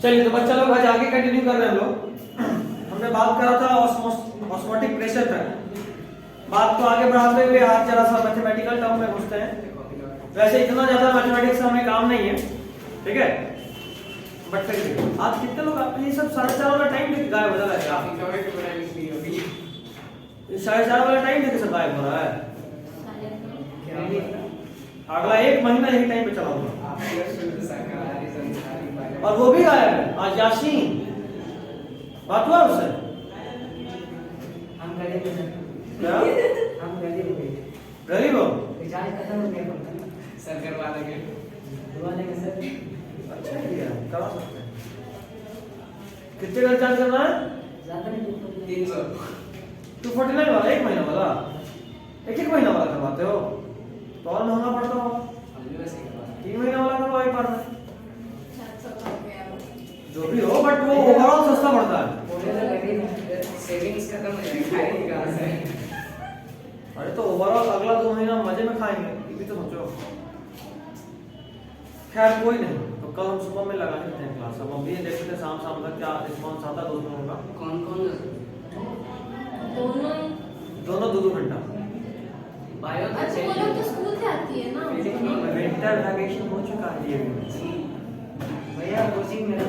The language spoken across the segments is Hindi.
चलिए तो बच्चा लोग आज आगे कंटिन्यू कर रहे हैं हम लोग। हमने बात करा था ऑस्मोटिक प्रेशर तक। बात को आगे बढ़ाते हुए आज जरा सा मैथमेटिकल टर्म में घुसते हैं। वैसे इतना ज्यादा मैथमेटिक्स में हमें काम नहीं है, ठीक है, बट फिर आज कितने लोग आप ये सब 4:30 वाला टाइम देख गायब हो जा रहा है। 4:30 वाला टाइम देख सब गायब हो रहा है। अगला 1 महीना यही टाइम पे चला हुआ और वो भी गायब है। आज यासीन बात हुआ उससे? हम गरीब हैं। क्या हम गरीब हैं। गरीब हो? रिचार्ज खत्म हो गया सर, करवा देंगे, दुआ देंगे सर। अच्छा किया, करा सकते हैं। कितने का रिचार्ज करना है? ज्यादा नहीं, 300। 249 वाला 1 महीना वाला? एक महीना वाला करवाते हो तो और महंगा पड़ता हो। 3 महीना वाला करवाई पड़ता है जो भी हो, बट वो ओवरऑल सस्ता पड़ता है। बोले तो गरीब हैं, सेविंग्स खत्म हो जाएगी, खाएंगे कहाँ से? अरे तो ओवरऑल अगला 2 महीना मजे में खाएंगे, ये भी तो सोचो। खैर कोई नहीं, तो कल हम सुबह में लगा लेते हैं क्लास। अब हम ये देखते हैं शाम तक क्या रिस्पॉन्स आता है दोनों लोगों का। कौन दोनों 2-2 घंटा। बायो अच्छा वो लोग तो स्कूल से आती है ना। विंटर वैकेशन हो चुका है ये भी। भैया कोचिंग मेरा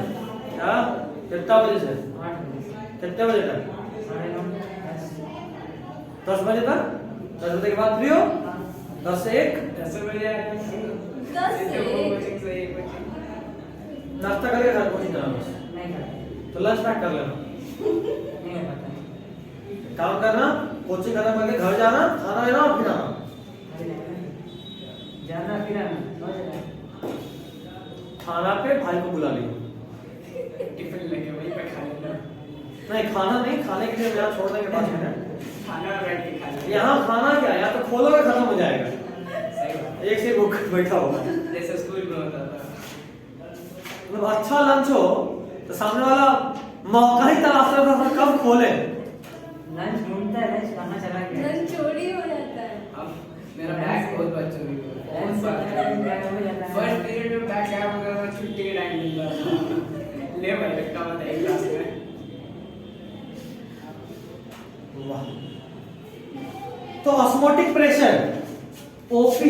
क्या कितना बजे से 8 बजे कितने बजे तक? 9:30 10 बजे तक। 10 बजे के बाद फ्री हो? 10 से 1 10 बजे 10 से 1 नाश्ता करके घर कोचिंग जाना बस। नहीं करते, तो लंच पैक कर लेना। नहीं हो पाता। काम करना, कोचिंग खत्म करके घर जाना, खाना लेना और फिर आना। जाना फिर आना 9 बजे खाना पे भाई को बुला लियो। टिफिन लेके वहीं पे खा लेना। नहीं खाना नहीं, खाने के लिए यहाँ छोड़ने के बाद है खाना बैठ के खा लेना। यहाँ खाना क्या, या तो खोलोगे खत्म हो जाएगा। सही बात। एक से भूख बैठा होगा। जैसे स्कूल में होता था। मतलब अच्छा लंच हो तो सामने वाला मौका ही तलाश रहा था कब खोले। लंच ढूंढता है, लंच खाना चला गया। मन चोरी हो जाता है। अब मेरा बैग बहुत बच्चों की लंच बहुत से बार गायब हो जाता है। फर्स्ट पीरियड में बैग गायब हो गया था, छुट्टी के टाइम मिलता था। ले भाई रखा हुआ था एक क्लास में। वाह। तो osmotic pressure OP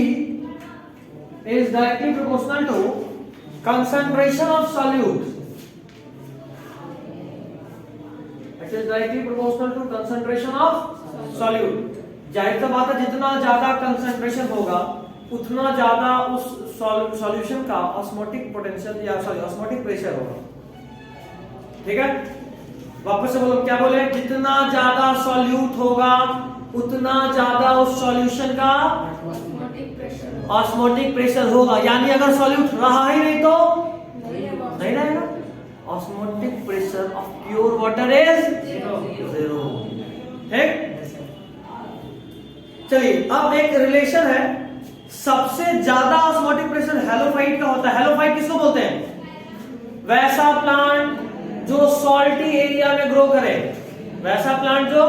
is directly proportional to concentration of solute. It is directly proportional to concentration of solute. जाहिर सा बात है जितना ज्यादा कंसंट्रेशन होगा उतना ज्यादा उस सॉल्यूशन का ऑस्मोटिक पोटेंशियल या सॉरी ऑस्मोटिक प्रेशर होगा। ठीक है, वापस से बोलो, क्या बोले? जितना ज्यादा सॉल्यूट होगा उतना ज्यादा उस सॉल्यूशन का ऑस्मोटिक प्रेशर ऑस्मोटिक प्रेशर होगा। यानी अगर सॉल्यूट रहा ही नहीं तो नहीं है वो। नहीं रहेगा। Osmotic pressure of pure water is 0। ठीक, चलिए अब एक रिलेशन है। सबसे ज्यादा ऑस्मोटिक प्रेशर हैलोफाइट का होता है। हैलोफाइट किसको बोलते हैं? वैसा प्लांट जो सॉल्टी एरिया में ग्रो करे। वैसा प्लांट जो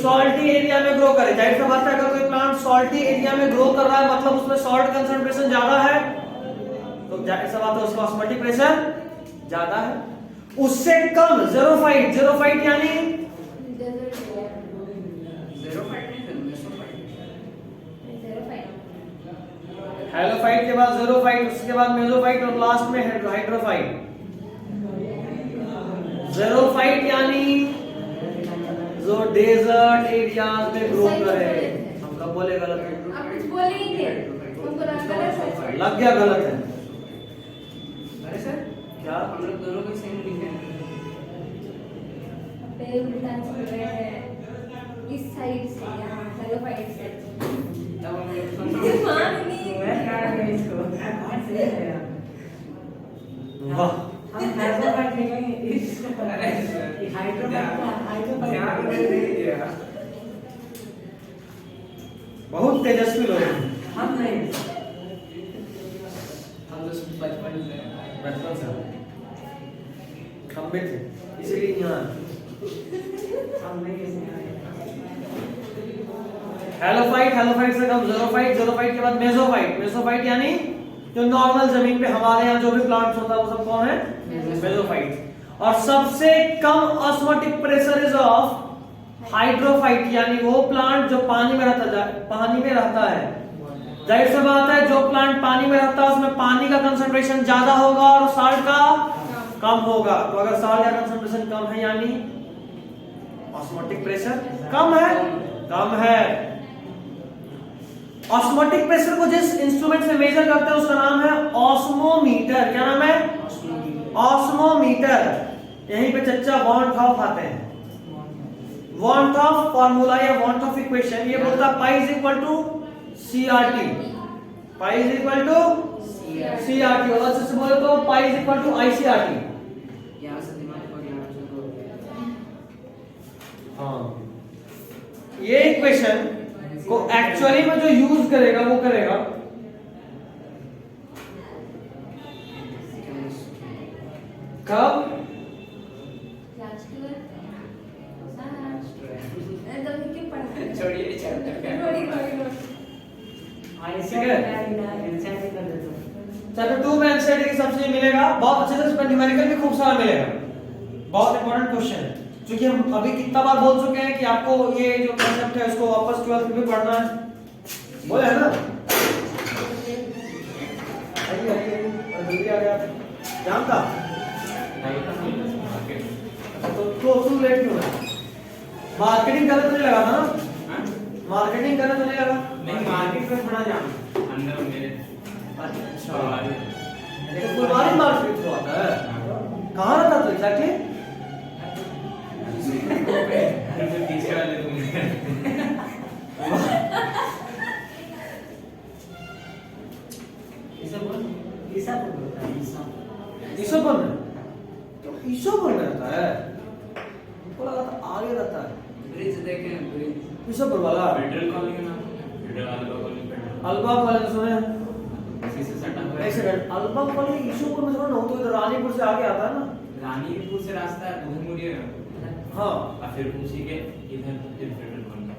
सॉल्टी एरिया में ग्रो करे। जाहिर सा बात है अगर कोई प्लांट सॉल्टी एरिया में ग्रो कर रहा है मतलब उसमें सॉल्ट कंसंट्रेशन ज्यादा है, तो जाहिर सा बात है उसका ऑस्मोटिक प्रेशर ज्यादा है। उससे कम ज़ेरोफाइट। ज़ेरोफाइट यानी हैलोफाइट के बाद ज़ेरोफाइट, उसके बाद मेसोफाइट और लास्ट में हाइड्रोफाइट। ज़ेरोफाइट यानी जो डेजर्ट एरियाज में ग्रो करे। हम कब बोले गलत है? आप कुछ बोले ही थे, हमको लगा गलत है। लग गया गलत है अरे सर क्या? हम लोग दोनों को सेम लिखे हैं। पहले उल्टा चल रहे हैं इस साइड से, यहाँ हेलोफाइट से। तब हम लोग दिमाग नहीं मैं क्या करूं इसको? सही है यार। वाह, हम हाइड्रोफाइट लिखेंगे इसको पता अरे है सर, कि हाइड्रोफाइट ध्यान नहीं दिया। बहुत तेजस्वी लोग हैं। हम नहीं, हम तो बचपन से बचपन से हम भी थे इसीलिए यहाँ। हम नहीं इसमें हैलोफाइट, हैलोफाइट से कम ज़ेरोफाइट, ज़ेरोफाइट के बाद मेसोफाइट। मेसोफाइट यानी जो नॉर्मल जमीन पे हमारे यहाँ जो भी प्लांट्स होता है वो सब कौन है? मेसोफाइट। और सबसे कम osmotic pressure is of hydrophyte, यानी वो प्लांट जो पानी में रहता है। जाहिर सी बात है, जो प्लांट पानी में रहता है उसमें पानी का कंसंट्रेशन ज्यादा होगा और साल्ट का कम होगा। तो अगर साल्ट का कंसंट्रेशन कम है यानी ऑस्मोटिक प्रेशर कम है। ऑस्मोटिक प्रेशर को जिस इंस्ट्रूमेंट से मेजर करते हैं उसका नाम है ऑस्मोमीटर। क्या नाम है? ऑस्मोमीटर। यहीं पे चच्चा वॉन ऑफ आते हैं। वॉन ऑफ फॉर्मूला या वॉन ऑफ इक्वेशन ये बोलता है pi is equal to CRT। Pi is equal to CRT। और अच्छे से बोले तो pi is equal to ICRT। यहाँ से दिमाग को यहाँ शुरू हो गया। हाँ, ये इक्वेशन को एक्चुअली में जो यूज करेगा वो करेगा कब? छोड़िए चैप्टर 2 में एनसीईआरटी की सबसे मिलेगा, बहुत अच्छे से इसमें न्यूमेरिकल भी खूब सारा मिलेगा। बहुत इंपॉर्टेंट क्वेश्चन है, क्योंकि हम अभी कितना बार बोल चुके हैं कि आपको ये जो कांसेप्ट है इसको वापस 12th में भी पढ़ना है। बोले है ना? आइए जल्दी आ गया। जानता तो तू लेट क्यों है? मार्केटिंग करने तो नहीं लगा था ना? मार्केटिंग करने तो नहीं लगा? नहीं, मार्केट में थोड़ा जाम अंदर मेरे। अच्छा, तो फुलवारी मार्केट तो आता है। कहाँ रहता तू एग्जैक्टली? तीसरे वाले ईसोपुर में? तो ईसोपुर में रहता है? हमको लगा था आगे रहता है। ब्रिज देखें, ब्रिज ईसोपुर वाला फेडरल कॉलोनी का नाम federal alba colony. Federal alba college सुने हैं? इसी से सटा हुआ है। एक सेकंड, अल्बा कॉलेज ईसोपुर में थोड़ा ना हो, तो इधर रानीपुर से आगे आता है ना? रानीपुर से रास्ता है उधर मुड़िए हाँ, और फिर उसी के इधर फिर फेडरल कॉलोनी।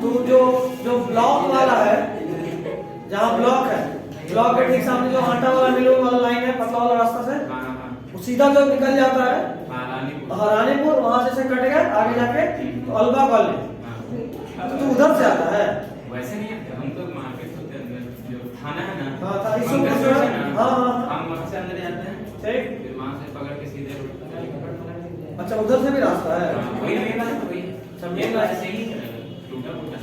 तो जो ब्लॉक वाला है, जहाँ ब्लॉक है, ब्लॉक के ठीक सामने जो आटा वाला मिलो वाला लाइन है, पतला वाला रास्ता से हाँ हाँ वो सीधा जो निकल जाता है हाँ रानीपुर। रानीपुर, वहां से कट गया आगे जाके तो अल्बा कॉलेज। हाँ। तो तू उधर से आता है? वैसे नहीं आते हम तो मार्केट होते हैं अंदर जो थाना है ना। हाँ, था, इसको पंकज पूछो। रोड है ना, हाँ। हम वहाँ से अंदर जाते हैं, ठीक। फिर वहाँ से पकड़ के सीधे रोड पर। अच्छा, उधर से भी रास्ता है? हाँ, वही मेन बात है, वही सब ये मेन तो बात। ऐसे ही टूटा फूटा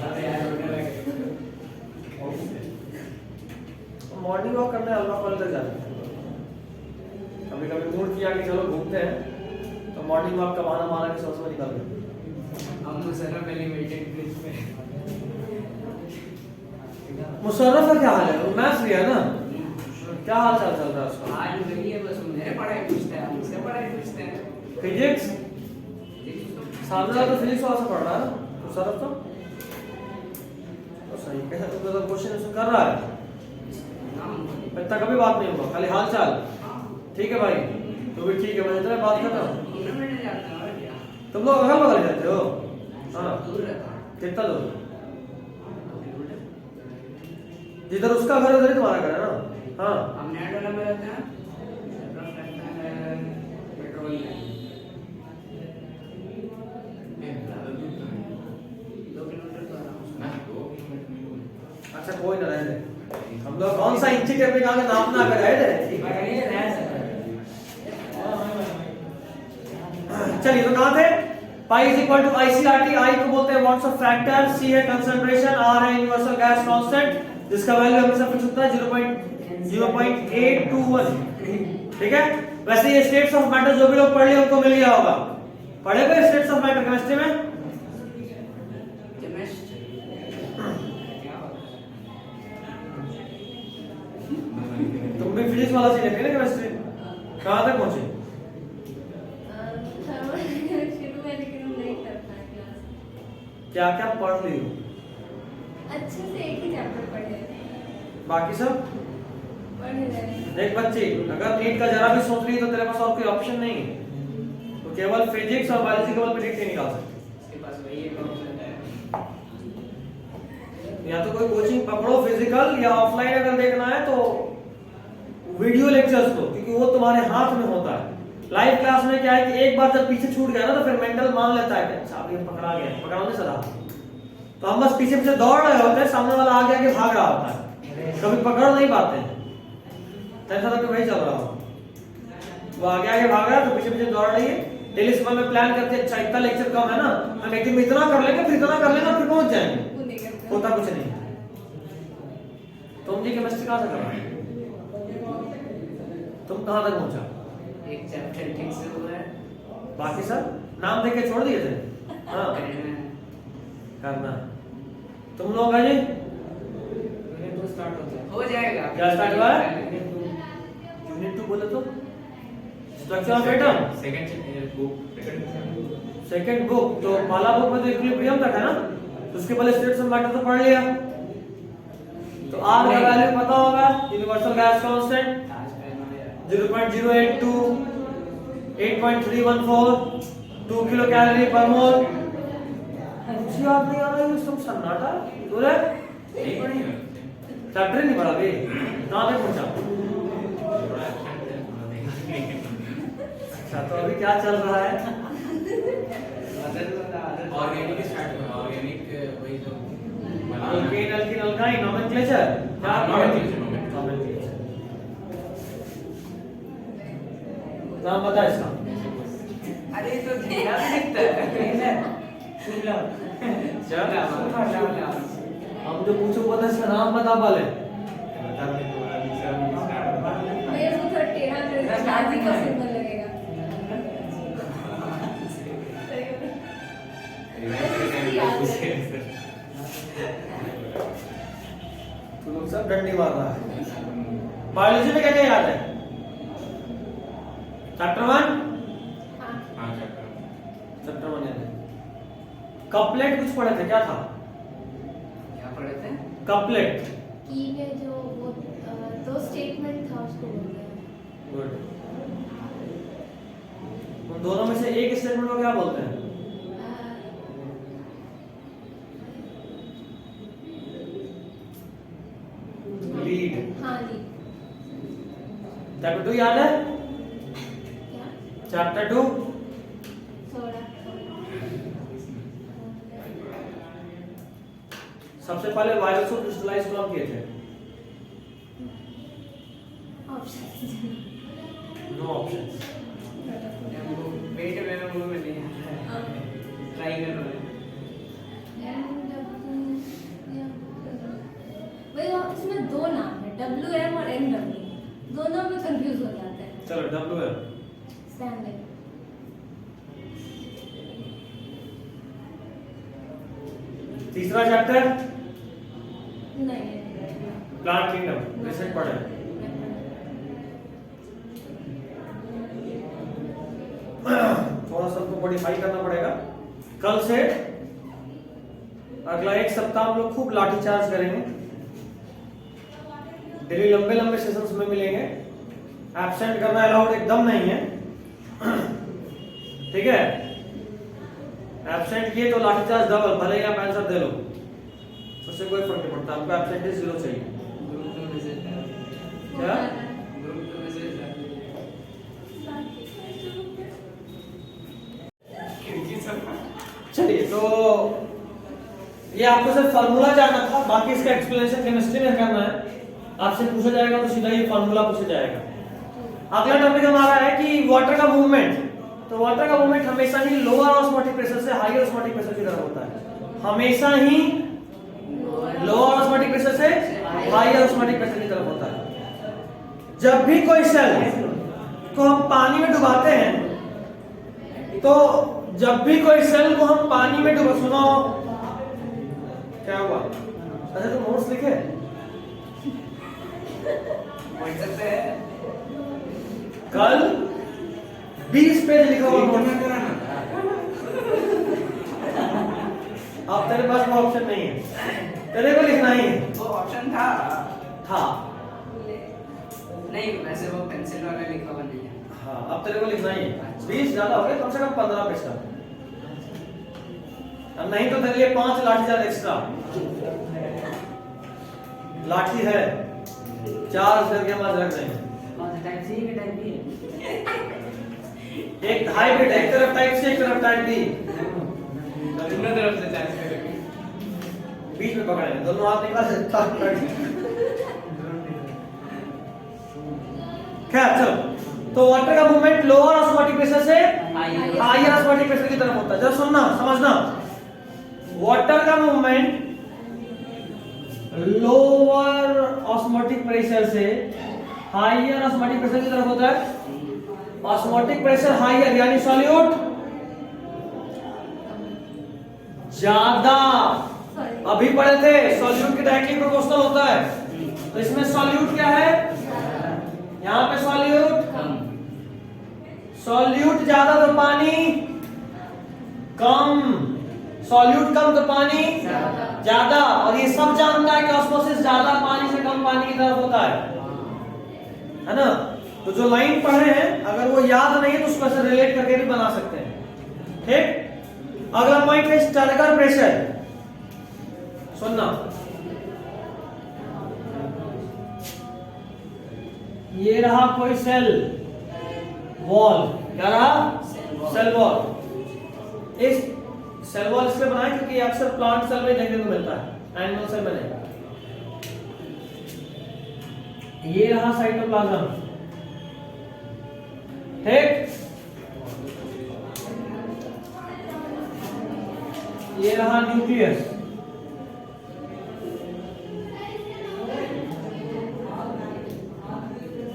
मॉर्निंग वॉक करने अल्बा कॉलेज तक जाते हैं। कभी कभी मूड किया कि चलो घूमते हैं, तो मॉर्निंग वॉक का बहाना मारा के सोच में निकल गए। हम मुसर्रफ एलिवेटेड ब्रिज पे। मुशर्रफ का क्या हाल है? वो मैथ्स लिया ना, क्या हाल चाल चल रहा है उसका? आज वही है, बस मेरे पढ़ाई पूछते हैं, हमसे पढ़ाई पूछते हैं। फिजिक्स सामने वाला तो फिजिक्स वाला से पढ़ रहा है, मुशर्रफ तो सही कह, तो क्वेश्चन उसने कर रहा है, इतना कभी बात नहीं होगा, खाली हाल चाल। ठीक है भाई, तो भी ठीक है, मैं इतना बात कर रहा हूँ। तुम लोग अगल बगल रहते हो? हाँ, दूर रहता है। कितना दूर? जिधर उसका घर उधर ही तुम्हारा घर है ना? हाँ, हम नैडोला में रहते हैं, मुशर्रफ रहता है पेट्रोल में। 2 किलोमीटर तो आराम से। अच्छा कोई ना रह दे, हम लोग कौन सा इंची टेप निकाल के नापना कर रहे थे। चलिए, तो कहाँ थे? Pi is equal to ICRT। I को बोलते हैं वॉट्स ऑफ फैक्टर, सी है कंसंट्रेशन, आर है यूनिवर्सल गैस कांस्टेंट, जिसका वैल्यू हमेशा कुछ होता है 0.821। ठीक है, वैसे ये स्टेट्स ऑफ मैटर जो भी लोग पढ़ लिए उनको मिल गया होगा। पढ़े हुए स्टेट्स ऑफ मैटर केमिस्ट्री में? तुम भी फिजिक्स वाला सीख लेते ना केमिस्ट्री? कहाँ तक पहुंचे? शुरू में, लेकिन हम नहीं कर पाए क्लास। क्या क्या पढ़ ली हो? अच्छे से एक ही चैप्टर पढ़े, बाकी सब पढ़ रहे। एक बच्ची अगर नीट का जरा भी सोच रही तो तेरे पास और कोई ऑप्शन नहीं है, तो केवल फिजिक्स और बायोलॉजी केवल नीट नहीं निकाल सकते। इसके पास वही एक ऑप्शन है। या तो कोई कोचिंग पकड़ो फिजिकल, या ऑफलाइन अगर देखना है तो वीडियो लेक्चर्स को, क्योंकि वो तुम्हारे हाथ में होता है। लाइव क्लास में क्या है कि एक बार जब पीछे छूट गया ना तो फिर मेंटल मान लेता है कि अच्छा अभी पकड़ा गया, पकड़ा नहीं सदा। तो हम बस पीछे पीछे दौड़ रहे होते हैं, सामने वाला आगे आगे भाग रहा होता है, कभी पकड़ नहीं पाते। ऐसा तो वही चल रहा हो, वो आगे आगे भाग रहा है तो पीछे पीछे दौड़ रही है। डेली सुबह में प्लान करते हैं, अच्छा इतना लेक्चर कम है ना, हम एक दिन में इतना कर लेंगे, फिर इतना कर लेंगे, फिर पहुंच जाएंगे। होता कुछ नहीं। तुम जी केमिस्ट्री कहाँ से कर रहे हो? तुम कहाँ तक पहुंचा? एक चैप्टर ठीक से हुआ है, बाकी सब नाम देके छोड़ दिए थे। हाँ करना। तुम लोग है जी यूनिट 2 स्टार्ट होता है। हो जाएगा। क्या स्टार्ट हुआ है? यूनिट 2 बोले तो structure of atom second book. तो पहला बुक में तो इक्विलिब्रियम तक है ना, तो उसके पहले स्टेट्स ऑफ मैटर तो पढ़ लिया। तो आर का वैल्यू पता होगा, universal gas constant 0.082, 8.314, 2 kilo calorie पर मोल। मुझे याद नहीं आ रहा है, तुम सन्नाटा पूरा चैप्टर नहीं पढ़ा भाई, कहाँ तक पहुंचा? अच्छा तो अभी क्या चल रहा है? ऑर्गेनिक स्टार्ट हुआ, ऑर्गेनिक वही जो अल्केन अल्कीन अल्काइन नोमेनक्लेचर, क्या नोमेनक्लेचर नाम बता इसका। अरे तो ध्यान से दिखता है। चल हम जो पूछो पता इसका नाम बता पाले। मेरे को तो टेढ़ा चार्जिंग का सिग्नल लगेगा। तुम लोग सब डंडी मार रहा है। बायोलॉजी में क्या क्या याद है? चैप्टर 1 चैप्टर 1 याद है। कपलेट कुछ पढ़े थे, क्या था? क्या पढ़े थे? कपलेट की में जो वो दो स्टेटमेंट था उसको बोलते हैं। गुड। उन दोनों में से एक स्टेटमेंट को क्या बोलते हैं? लीड। हाँ लीड। चैप्टर 2 याद है? क्या? Chapter 2 soda. सबसे पहले वायरस को क्रिस्टलाइज कौन किए थे? Option no options. वेट मेरे मुंह में नहीं आता है। ट्राई कर रहा भाई इसमें दो नाम है, WM और NW, दोनों में कंफ्यूज हो जाते हैं। चलो WM स्टैंडर्ड। तीसरा चैप्टर नहीं प्लांट किंगडम रिसेंट पढ़े। थोड़ा सा तो मॉडिफाई करना पड़ेगा। कल से अगला एक सप्ताह हम लोग खूब लाठी चार्ज करेंगे। डेली लंबे लंबे सेशंस में मिलेंगे। एब्सेंट करना अलाउड एकदम नहीं है, ठीक है? एब्सेंट किए तो लाठी चार्ज डबल, भले ही आप आंसर दे लो, उससे कोई फर्क नहीं पड़ता। हमको एब्सेंट 0 चाहिए। ग्रुप में मैसेज डाल। क्या? ग्रुप में मैसेज डाल। खिड़की सब। चलिए तो ये आपको सिर्फ फार्मूला जानना था, बाकी इसका एक्सप्लेनेशन केमिस्ट्री में करना है। आपसे पूछा जाएगा तो सीधा ये फार्मूला पूछा जाएगा। अगला टॉपिक हमारा है कि वाटर का मूवमेंट। तो वाटर का मूवमेंट हमेशा ही लोअर ऑस्मोटिक प्रेशर से हायर ऑस्मोटिक प्रेशर की तरफ होता है। हमेशा ही लोअर ऑस्मोटिक प्रेशर से हायर ऑस्मोटिक प्रेशर की तरफ होता है। जब भी कोई सेल को हम पानी में डुबाते हैं, तो जब भी कोई सेल को हम पानी में डुबा, सुनो क्या हुआ? अच्छा तो नोट्स लिखे व्हाट्सएप पे है। कल 20 पेज लिखा हुआ नोट। अब तेरे पास वो ऑप्शन नहीं है, तेरे को लिखना ही है। वो ऑप्शन था। नहीं वैसे वो पेंसिल वाला लिखा हुआ नहीं है। हाँ अब तेरे को लिखना ही है। 20 ज्यादा हो गया, कम से कम 15 पेज का। अब नहीं तो तेरे लिए 5 लाठी चार्ज एक्स्ट्रा। लाठी है, चार्ज करके हम आज रख देंगे। कौन सा टाइप सी के टाइप बी है? एक हाइब्रिड, एक तरफ टाइप सी, एक तरफ टाइप बी, दोनों तरफ से चार्ज करेंगे। बीच में पकड़ेंगे, दोनों हाथ निकाल सकता। खैर चलो, तो वाटर का मूवमेंट लोअर ऑस्मोटिक प्रेशर से हायर ऑस्मोटिक प्रेशर की तरफ होता है। जरा सुनना समझना, वाटर का मूवमेंट लोअर ऑस्मोटिक प्रेशर से हायर ऑस्मोटिक प्रेशर की तरफ होता है। ऑस्मोटिक प्रेशर हायर यानी सॉल्यूट ज्यादा, अभी पढ़े थे सॉल्यूट के डायरेक्टली प्रोपोर्शनल होता है। तो इसमें सॉल्यूट क्या है, यहां पे सॉल्यूट ज्यादा तो पानी कम, सॉल्यूट कम तो पानी ज्यादा। और ये सब जानता है कि ऑस्मोसिस ज्यादा पानी से कम पानी की तरफ होता है ना। तो जो लाइन पढ़े हैं अगर वो याद नहीं है तो उसको ऐसे रिलेट करके भी बना सकते हैं। ठीक, अगला पॉइंट है स्टर्गर प्रेशर। सुनना, ये रहा कोई सेल वॉल, क्या रहा, सेल वॉल। इस सेल वॉल इसलिए बनाया क्योंकि अक्सर प्लांट सेल में देखने को मिलता है, एनिमल सेल में नहीं। ये रहा साइटोप्लाज्म, ठीक, ये रहा न्यूक्लियस,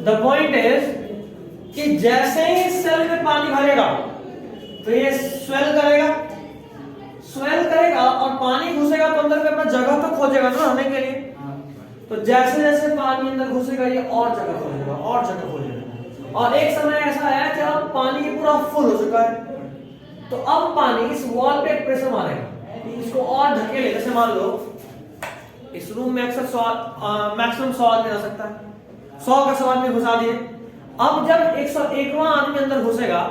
द पॉइंट इज कि जैसे ही सेल में पानी भरेगा तो ये स्वेल करेगा और पानी घुसेगा तो अंदर में अपना जगह तो खोजेगा ना रहने के लिए। तो जैसे जैसे पानी अंदर घुसेगा ये और जगह खोजेगा। और एक समय ऐसा आया कि अब पानी पूरा फुल हो चुका है, तो अब पानी इस वॉल पे एक प्रेशर मारेगा, इसको और ढकेले। जैसे मान लो इस रूम में अक्सर मैक्सिमम 100 आदमी रह सकता है, 100 का 100 आदमी घुसा दिए। अब जब 101वां आदमी अंदर घुसेगा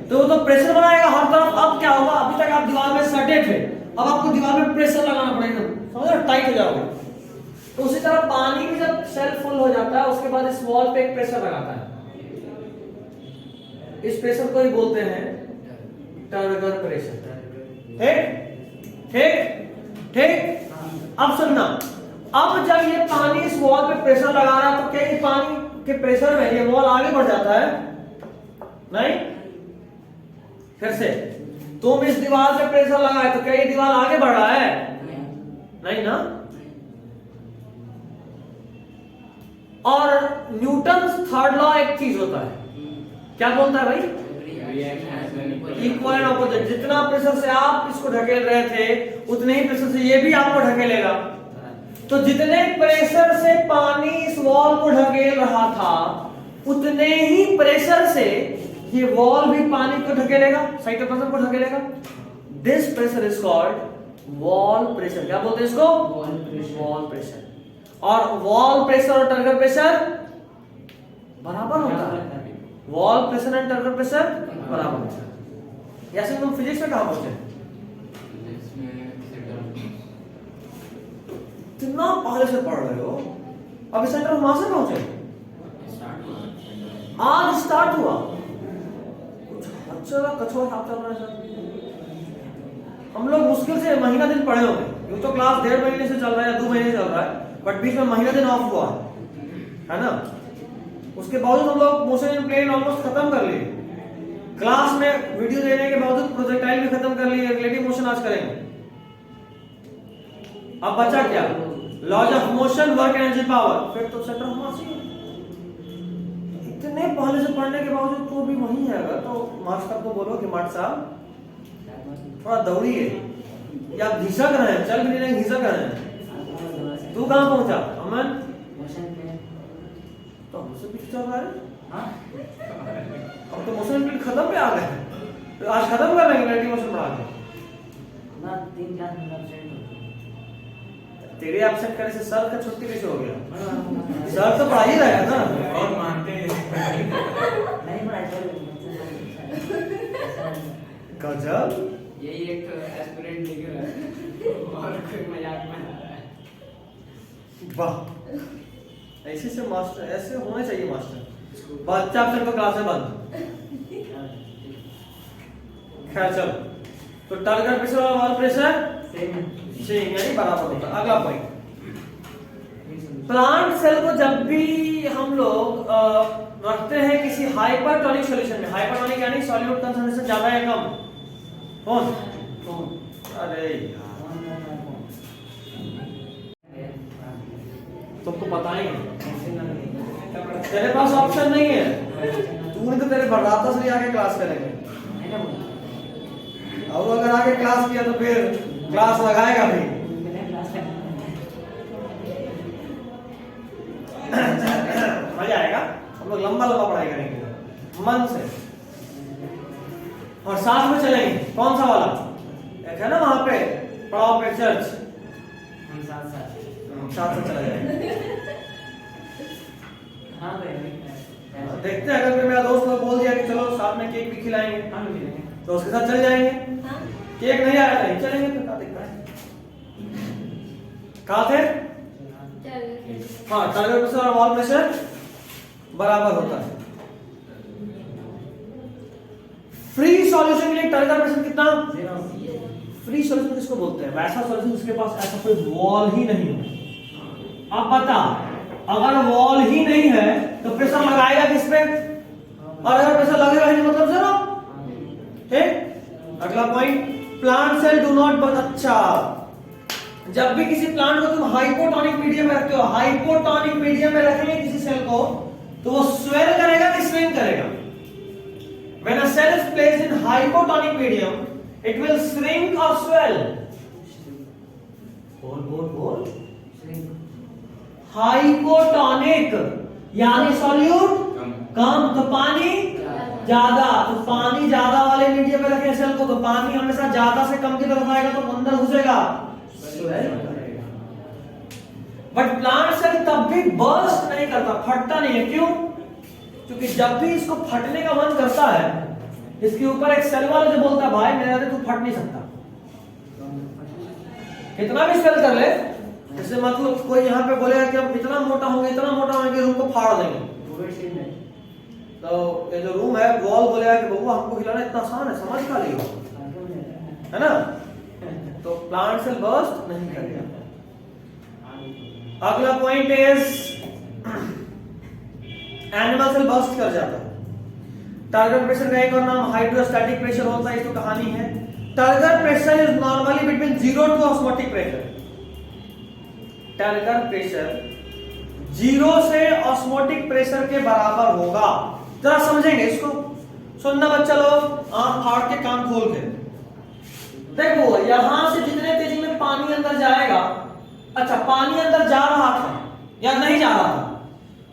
तो प्रेशर बनाएगा हर तरफ। अब क्या होगा, अभी तक आप दीवार में सटे थे, अब आपको दीवार में प्रेशर लगाना पड़ेगा, समझ रहे, टाइट हो जाओगे। तो उसी तरह पानी भी जब सेल फुल हो जाता है उसके बाद इस वॉल पे एक प्रेशर लगाता है। इस प्रेशर को ही बोलते हैं टर्गर प्रेशर। ठीक। अब सुनना, अब जब ये पानी इस वॉल पे प्रेशर लगा रहा है तो क्या ये पानी के प्रेशर में ये वॉल आगे बढ़ जाता है? नहीं। फिर से, तुम इस दीवार पे प्रेशर लगाए तो क्या ये दीवार आगे बढ़ रहा है? नहीं ना। और न्यूटन थर्ड लॉ एक चीज होता है, क्या बोलता है भाई? Equal and opposite. जितना प्रेशर से आप इसको ढकेल रहे थे उतने ही प्रेशर से ये भी आपको ढकेलेगा। तो जितने प्रेशर से पानी इस वॉल को ढकेल रहा था उतने ही प्रेशर से ये वॉल भी पानी को ढकेलेगा, साइटोप्लाज्म को ढकेलेगा। This pressure is called wall pressure. क्या बोलते हैं इसको? Wall pressure. और वॉल प्रेशर और टर्गर प्रेशर बराबर होता है। Wall pressure and turgor pressure बराबर होता है। जैसे तुम फिजिक्स में कहां पहुंचे? कितना पहले से पढ़ रहे हो, अभी सेंटर ऑफ मास से पहुंचे? आज स्टार्ट हुआ। अच्छा कछुआ छापता अपना सर। हम लोग मुश्किल से महीना दिन पढ़े होंगे। यूं तो क्लास 1.5 महीने से चल रहा है या 2 महीने चल रहा है, बट बीच में महीना दिन ऑफ हुआ है ना। उसके बावजूद हम लोग मोशन इन प्लेन ऑलमोस्ट खत्म कर लिए। क्लास में वीडियो देने के बावजूद प्रोजेक्टाइल भी खत्म कर लिए, रिलेटिव मोशन आज करेंगे। अब बचा क्या? Laws of motion, work energy, power. फिर तो सेंटर ऑफ मास ही है। इतने पहले से पढ़ने के बावजूद तो भी वही है। अगर तो मास्टर को बोलो कि मास्टर साहब थोड़ा दौड़िए, या आप घिसक रहे हैं, चल भी नहीं रहे, घिसक रहे हैं। तू कहां पहुंचा अमन? तो हमसे पीछे चल रहा है। अब तो मोशन स्पीड खत्म पे आ गए, तो आज खत्म कर लेंगे रिलेटिव मोशन बढ़ा के। तेरे एब्सेंट करने से सर का छुट्टी कैसे हो गया? सर तो पढ़ा ही रहेगा ना। और मानते हैं गजब। यही एक एस्पिरेंट लिख रहा है और कोई मजाक में आ रहा है। वाह, ऐसे से मास्टर, ऐसे होना चाहिए मास्टर। बच्चा आप सबको क्लास में बंद। खैर चलो, तो टारगेट प्रेशर और वॉल प्रेशर सेम यानी बराबर होता है। अगला पॉइंट, प्लांट सेल को जब भी हम लोग रखते हैं किसी हाइपरटोनिक सॉल्यूशन में, हाइपरटोनिक यानी सॉल्यूट कंसंट्रेशन ज्यादा है कम, कौन? अरे तुमको पता ही नहीं, तेरे पास ऑप्शन नहीं है, तूने तो तेरे भरदाता से आके क्लास करेंगे, और अगर आगे क्लास किया तो फिर क्लास लगाएगा भी। मजा आएगा, हम लोग लंबा लंबा पढ़ाई करेंगे मन से, और साथ में चलेंगे। कौन सा वाला एक है ना वहां पे पढ़ाओ पे चर्च, हम साथ में चला जाएंगे। हाँ देखते हैं, अगर मेरा दोस्त लोग बोल दिया कि चलो साथ में केक भी खिलाएंगे, तो उसके साथ चल जाएंगे। हाँ? केक नहीं आया नहीं चलेंगे, तो क्या दिक्कत है। कहाँ थे? चलिए। हाँ, टारगेट प्रेशर और वॉल प्रेशर बराबर होता है। फ्री सॉल्यूशन के लिए टारगेट प्रेशर कितना? फ्री सॉल्यूशन किसको बोलते हैं? वैसा सॉल्यूशन जिसके पास ऐसा कोई वॉल ही नहीं है। अब बता, अगर वॉल ही नहीं है तो प्रेशर लगाएगा किस पे? और अगर प्रेशर लगेगा ही नहीं मतलब जीरो। ठीक, अगला point, plant cell do not burst. अच्छा, जब भी किसी प्लांट को तुम हाइपोटोनिक मीडियम में रखते हो, हाइपोटोनिक मीडियम में रखेंगे किसी सेल को, तो वो स्वेल करेगा कि स्विंग करेगा? When a cell is placed in hypotonic medium, it will shrink or swell. बोल। हाइपोटोनिक यानी सॉल्यूट कम, तो पानी ज्यादा। तो पानी ज्यादा वाले मीडियम में रखें सेल को, तो पानी हमेशा ज्यादा से कम की तरफ आएगा, तो अंदर घुसेगा, बट प्लांट सेल तब भी बर्स्ट नहीं करता, फटता नहीं है। क्यों? क्योंकि जब भी इसको फटने का मन करता है, इसके ऊपर एक सेल वाला जो बोलता है भाई मेरा तो तू फट नहीं सकता, कितना भी सेल कर ले। जैसे मतलब कोई यहाँ पे बोलेगा कि हम इतना मोटा होंगे कि रूम को फाड़ देंगे, तो ये जो रूम है वॉल बोलेगा कि बबुआ हमको खिलाना इतना आसान है, समझ का लियो, है ना? तो प्लांट सेल बर्स्ट नहीं करेगा। अगला point is animal cell burst कर जाता है। टारगेट प्रेशर का एक और नाम हाइड्रोस्टैटिक प्रेशर होता है, इसको कहानी है। Turgor pressure is normally between 0 to osmotic pressure. Turgor pressure 0 से ऑस्मोटिक प्रेशर के बराबर होगा। जरा समझेंगे इसको, सुनना बच्चा लोग, आंख फाड़ के कान खोल के देखो। यहां से जितने तेजी में पानी अंदर जाएगा, अच्छा पानी अंदर जा रहा था या नहीं जा रहा था,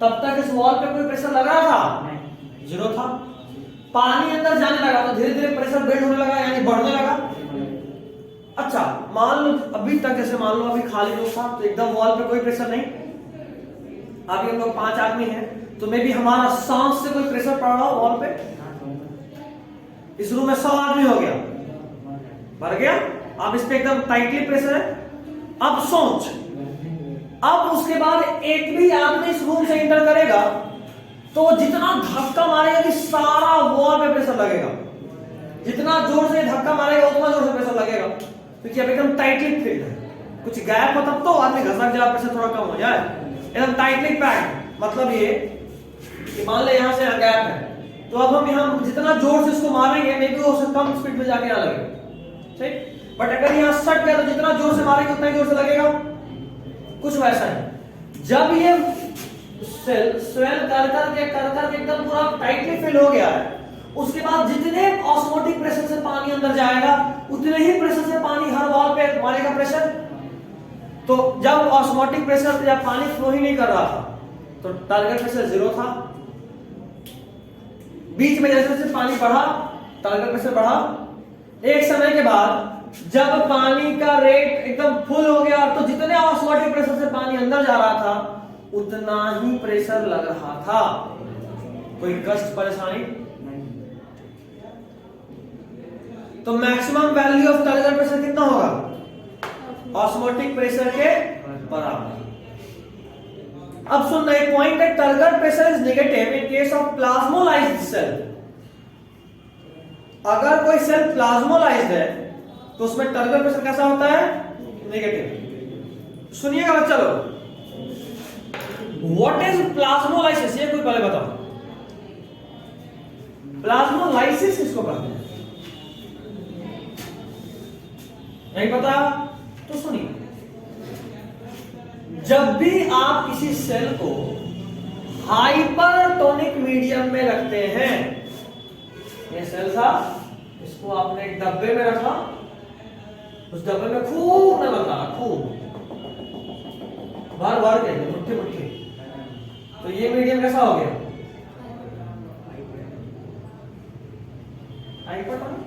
तब तक इस वॉल पे कोई प्रेशर लग रहा था? 0 था। पानी अंदर जाने लगा तो धीरे धीरे प्रेशर बिल्ड होने लगा, यानी बढ़ने लगा। अच्छा, मान लो अभी तक, जैसे मान लो अभी खाली रूम था, तो एकदम वॉल पे कोई प्रेशर नहीं। अभी हम लोग 5 आदमी हैं, तो मे भी हमारा सांस से कोई प्रेशर पड़ रहा हो वॉल पे। इस रूम में 100 आदमी हो गया, भर गया। अब इस पे एकदम टाइटली प्रेशर है। अब सोच, अब उसके बाद एक भी आदमी इस रूम से इंटर करेगा तो जितना धक्का मारेगा कि सारा वॉल पे प्रेशर लगेगा। जितना जोर से धक्का मारेगा उतना जोर से प्रेशर लगेगा, क्योंकि अब एकदम टाइटली फिट है। कुछ गैप हो तब तो आदमी घसक जाए, प्रेशर थोड़ा कम हो जाए। एकदम टाइटली पैक्ड, मतलब ये कि मान ले यहां से गैप है, तो अब हम यहाँ जितना जोर से इसको मारेंगे मे बी उससे कम स्पीड में जाके यहाँ लगेगा, ठीक। बट अगर यहाँ सट गया तो जितना जोर से मारेंगे उतना ही जोर से लगेगा। कुछ वैसा है। जब ये सेल स्वेल कर कर के एकदम पूरा टाइटली फिल हो गया है, उसके बाद जितने ऑस्मोटिक प्रेशर से पानी अंदर जाएगा उतने ही प्रेशर से पानी हर वॉल पे मारेगा प्रेशर। तो जब ऑस्मोटिक प्रेशर या पानी फ्लो ही नहीं कर रहा था तो टारगेट प्रेशर 0 था। बीच में जैसे जैसे पानी बढ़ा टारगेट प्रेशर बढ़ा। एक समय के बाद जब पानी का रेट एकदम फुल हो गया तो जितने ऑस्मोटिक प्रेशर से पानी अंदर जा रहा था उतना ही प्रेशर लग रहा था। कोई कष्ट परेशानी? तो maximum value of target pressure कितना होगा? ऑस्मोटिक प्रेशर के बराबर। अब सुनना एक पॉइंट है, turgor pressure is negative in case of plasmolysed cell. अगर कोई सेल प्लाज्मोलाइज्ड है तो उसमें टर्गर प्रेशर कैसा होता है? नेगेटिव। सुनिएगा बच्चा लोग, व्हाट इज प्लाज्मोलाइसिस, ये कोई पहले बताओ। प्लाज्मोलाइसिस किसको कहते हैं? नहीं पता तो सुनिए, जब भी आप किसी सेल को हाइपरटोनिक मीडियम में रखते हैं, ये सेल था, इसको आपने एक डब्बे में रखा, उस डब्बे में खूब नमक डाला, खूब भर भर के मुट्ठी मुट्ठी, तो ये मीडियम कैसा हो गया? हाइपरटोनिक।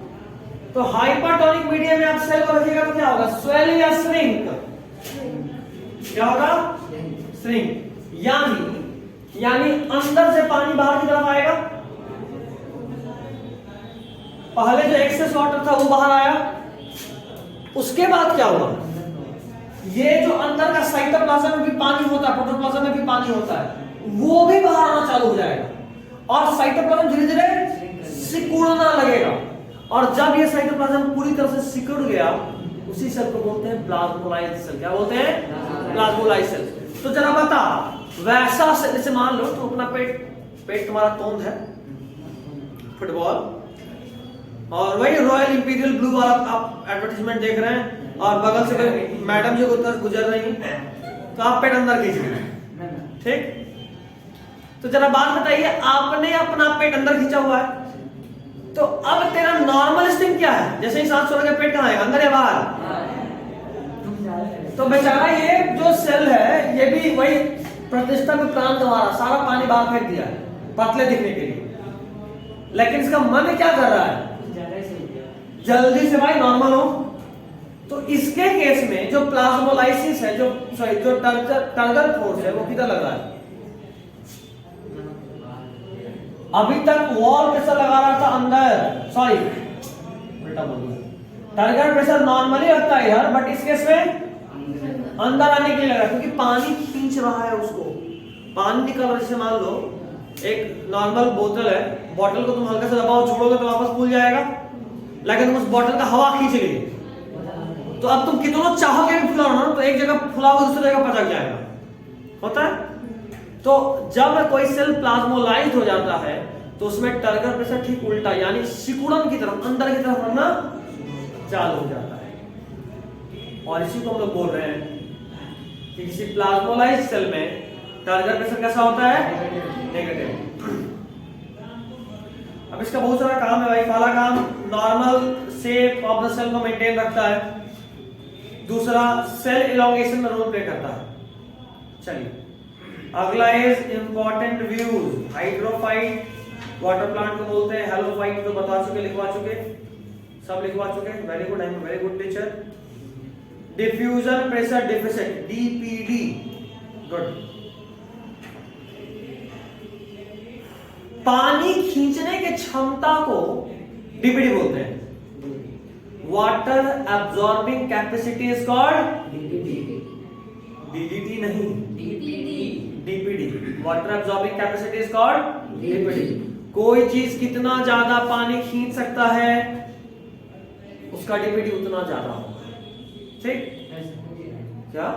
तो हाइपरटोनिक मीडियम में आप सेल को रखिएगा तो क्या होगा? स्वेल या श्रिंक? क्या होगा? श्रिंक। यानी अंदर से पानी बाहर की तरफ आएगा। पहले जो एक्सेस वाटर था वो बाहर आया, उसके बाद क्या हुआ? ये जो अंदर का साइटोप्लाज्म में भी पानी होता है, प्रोटोप्लाज्म में भी पानी होता है, वो भी बाहर आना चालू हो जाएगा और साइटोप्लाज्म धीरे धीरे सिकुड़ना लगेगा। और जब ये साइटोप्लाज्म पूरी तरह से सिकुड़ गया, उसी सेल को बोलते हैं प्लाज्मोलाइज्ड सेल। क्या बोलते हैं? Plasmolysed cell. तो जरा बता, वैसा सेल जैसे मान लो तो अपना पेट तुम्हारा तोंद है, फुटबॉल, और वही रॉयल इंपीरियल ब्लू वाला आप एडवर्टाइजमेंट देख रहे हैं और बगल से कोई मैडम जो गुजर रही है तो आप पेट अंदर खींच रहे हैं, ठीक? तो जरा बात बताइए, आपने अपना पेट अंदर खींचा हुआ है, तो अब तेरा नॉर्मल स्टिंग क्या है? जैसे ही सांस छोड़ोगे पेट कहां है? अंदर या बाहर? तो बेचारा ये जो सेल है, ये भी वही प्रतिष्ठा में प्राण गंवा रहा, सारा पानी बाहर फेंक दिया पतले दिखने के लिए, लेकिन इसका मन क्या कर रहा है? जल्दी से भाई नॉर्मल हो। तो इसके केस में जो प्लाज्मोलाइसिस है, जो टर्गर फोर्स है, वो किधर लग रहा है? अभी तक वॉल प्रेशर लगा रहा था अंदर, सॉरी उल्टा बोल दिया, टर्गर प्रेशर नॉर्मली लगता है यार, बट इस केस में अंदर आने के लिए लगा, क्योंकि पानी खींच रहा है उसको, पानी निकल रहा है। जैसे मान लो एक नॉर्मल बोतल है, बोतल को तुम हल्का से दबाओ, छोड़ोगे तो वापस फूल जाएगा, लेकिन तुम उस बोतल का हवा खींच ली, तो अब तुम कितना चाहोगे भी फुलाओ ना, तो एक जगह फुलाओगे दूसरी जगह पचक जाएगा, होता है। तो जब कोई सेल प्लाज्मोलाइज्ड हो जाता है तो उसमें टर्गर प्रेशर ठीक उल्टा, यानी सिकुड़न की तरफ, अंदर की तरफ बढ़ना चालू हो जाता है। और इसी को हम लोग बोल रहे हैं कि किसी प्लाज्मोलाइज्ड सेल में टर्गर प्रेशर कैसा होता है? नेगेटिव। अब इसका बहुत सारा काम है भाई। पहला काम, normal shape of the cell को मेंटेन रखता है। दूसरा, सेल इलॉन्गेशन में रोल प्ले करता है। चलिए अगला is important views. Hydrophyte water plant को बोलते हैं, हेलोफाइट तो बता चुके, लिखवा चुके, सब लिखवा चुके। Very good, I am very good teacher. Diffusion pressure deficit, DPD, good. पानी खींचने की क्षमता को डीपीडी बोलते हैं। Water absorbing capacity is called DDT, नहीं DPD. Water absorbing capacity is called DPD. कोई चीज कितना ज्यादा पानी खींच सकता है उसका डीपीडी उतना ज्यादा होगा, ठीक? क्या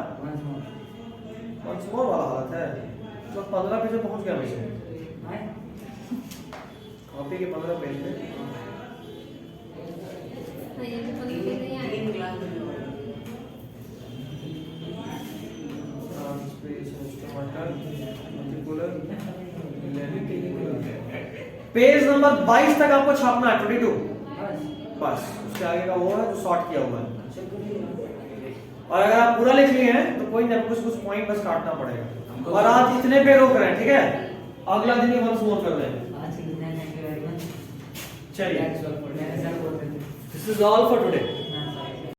once more वाला हालत है? तो 15 पेज पहुंच गया वैसे, कॉपी के 15 पेज पे। पेज नंबर 22 तक आपको छापना है, 22 बस। उसके आगे का वो है जो शॉर्ट किया हुआ है। और अगर आप पूरा लिख लिए हैं तो कोई ना कुछ पॉइंट बस काटना पड़ेगा। और आज इतने पे रोक रहे हैं, ठीक है? अगला दिन ही वंस मोर कर देंगे। चलिए, this is all for today.